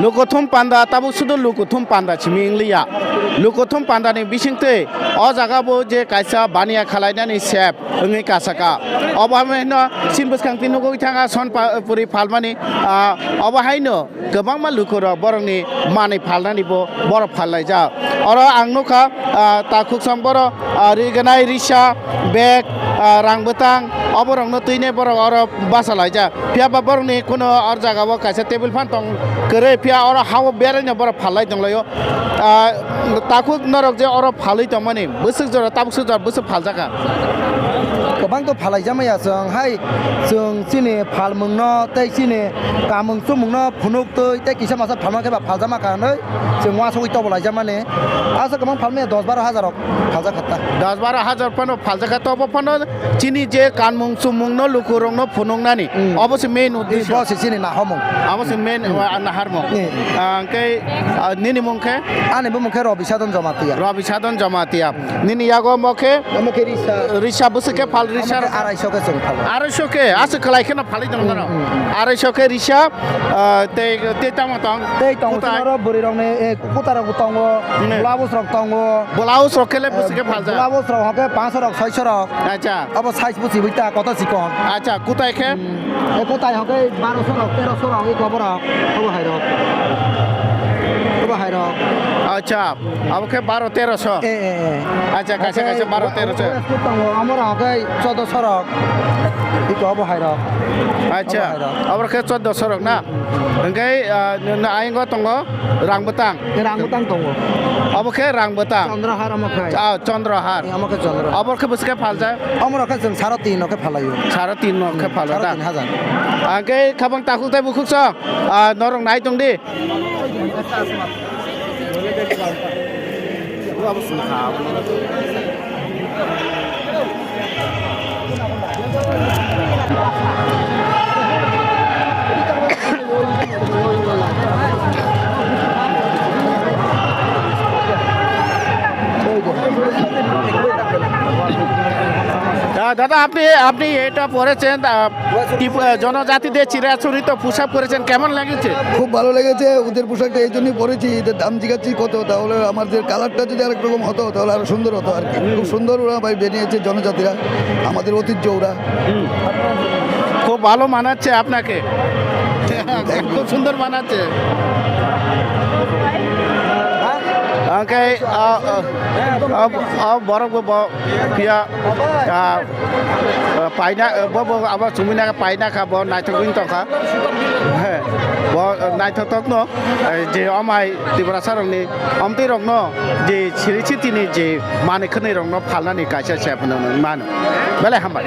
lukothum panda tabu sudu lukothum panda chimi ingliya lukothum panda ni bisingte o jaga bo je kaisa baniya khalainani sep ongi kasaka obameno sinbuskangti nugo thanga son puri phalmani obahaino gobangma lukoro borongni mani phalnani bo borok phallaija oro angnuka takuksam boro riganai risha bag rangbetang oborongno tuine borok oro basalaija piaba borongni kono or jaga bo kaisa table fan tong kere pia oro hawo berenya borok phallai donglayo takuk norok je oro phalai tongmani busuk jora tabuk jora busuk phaljaka गोबां तो फालाय जामाया जों हाय जों सिने फालमंनो तै सिने कामं सुमंनो फुनुक तै किसा मासा फालमाके बा फालजामा कानै जों वासो उइतो बलाय जामाने आसा गोबां फालमे 10-12 हाजार फालजा खात्ता 10-12 हाजार पनो फालजाका तो पनो चिनि जे कानमुं सुमुंनो लुकुरंनो फुनुंनानि अबसे मेन उद्देश्य बस सिने ना हमं अबसे मेन नाहारमो अंके निनि मुंखे आने बो मुखे रबिसादन जमातिया निनि यागो मखे मुखे रिसा बुसके फाल रिसा 250 के जों फाल 250 के आसे खलायखना फालै दं न 250 के रिसा ते तंग तै तंग र बोरि रंने कुतारा गुतंग ब्लाउज रक तंग ब्लाउज रखेले बुसके फालजा ब्लाउज रक हके 500 रक 600 रक अच्छा अब साइज बुझि बिता कत सिकन अच्छा कुताय के कुताय हके 1200 रक 1300 रक एक खबर अब हाय रक अच्छा अब के 12-1300 अच्छा कैसे 12-1300 हमर हके 1400 रक इक अब हाय रक अच्छा अब के 1400 रक ना ओंगे ना आइंगो तंगो रांबतां तंगो अब के रांबतां चंद्रहार हमके चंद्रहार हमके चंद्र अब के बसके फालजा हमर हके जों 3.5 के फालायो 3.5 के फालजा 3,000 आगे खाबां ताकुताय बुखुस नरं नाय दंदि দাদা আপনি এটা পড়েছেন জনজাতিদের চিরাচরিত পোশাক পরেছেন কেমন লেগেছে খুব ভালো লেগেছে ওদের পোশাকটা এই জন্যই পরেছি এদের দাম জিজ্ঞাসি কত তাহলে আমাদের কালারটা যদি আরেক রকম হতো তাহলে আরো সুন্দর হতো আর কি খুব সুন্দর ওরা ভাই বেরিয়েছে জনজাতিরা আমাদের ঐতিহ্য ওরা খুব ভালো মানাচ্ছে আপনাকে খুব সুন্দর মানাচ্ছে oke borok bo pia paina bo aba sumina ka paina ka bo naithok wing tokha bo naithok no je amai tibra sarong ni amti rok no je chiri ni je mane khne rok no phalna ni kaisa chapna mano bele hambai